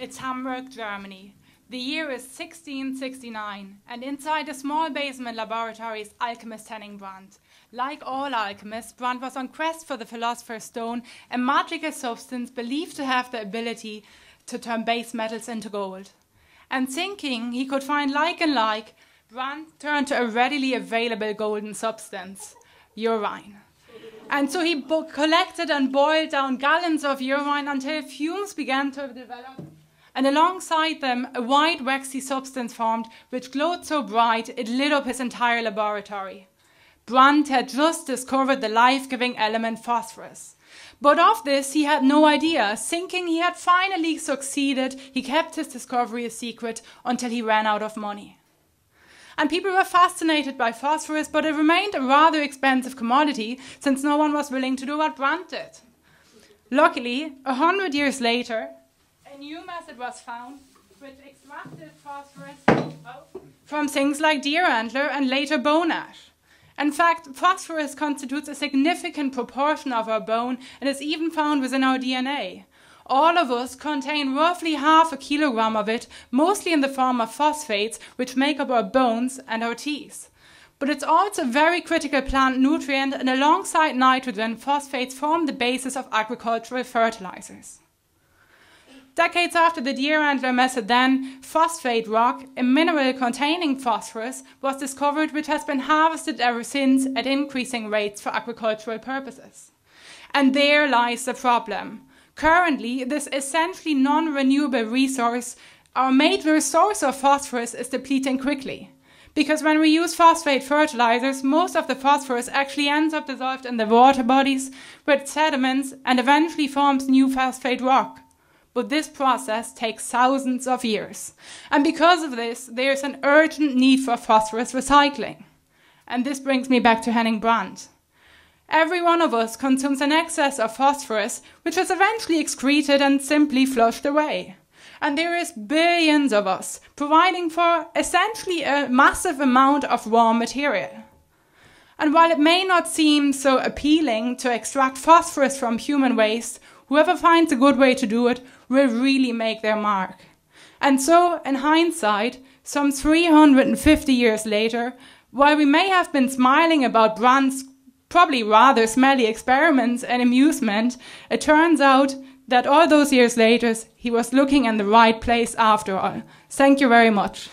It's Hamburg, Germany. The year is 1669, and inside a small basement laboratory is alchemist Henning Brandt. Like all alchemists, Brandt was on quest for the philosopher's stone, a magical substance believed to have the ability to turn base metals into gold. And thinking he could find like and like, Brandt turned to a readily available golden substance, urine. And so he collected and boiled down gallons of urine until fumes began to develop. And alongside them, a white waxy substance formed which glowed so bright it lit up his entire laboratory. Brandt had just discovered the life-giving element phosphorus. But of this he had no idea. Thinking he had finally succeeded, he kept his discovery a secret until he ran out of money. And people were fascinated by phosphorus, but it remained a rather expensive commodity since no one was willing to do what Brandt did. Luckily, 100 years later, a new method was found which extracted phosphorus from things like deer antler and later bone ash. In fact, phosphorus constitutes a significant proportion of our bone and is even found within our DNA. All of us contain roughly half a kilogram of it, mostly in the form of phosphates, which make up our bones and our teeth. But it's also a very critical plant nutrient, and alongside nitrogen, phosphates form the basis of agricultural fertilizers. Decades after the deer antler method then, phosphate rock, a mineral containing phosphorus, was discovered which has been harvested ever since at increasing rates for agricultural purposes. And there lies the problem. Currently, this essentially non-renewable resource, our major source of phosphorus, is depleting quickly. Because when we use phosphate fertilizers, most of the phosphorus actually ends up dissolved in the water bodies with sediments and eventually forms new phosphate rock. But this process takes thousands of years. And because of this, there's an urgent need for phosphorus recycling. And this brings me back to Henning Brandt. Every one of us consumes an excess of phosphorus, which is eventually excreted and simply flushed away. And there is billions of us, providing for essentially a massive amount of raw material. And while it may not seem so appealing to extract phosphorus from human waste, whoever finds a good way to do it will really make their mark. And so, in hindsight, some 350 years later, while we may have been smiling about Brandt's probably rather smelly experiments and amusement, it turns out that all those years later, he was looking in the right place after all. Thank you very much.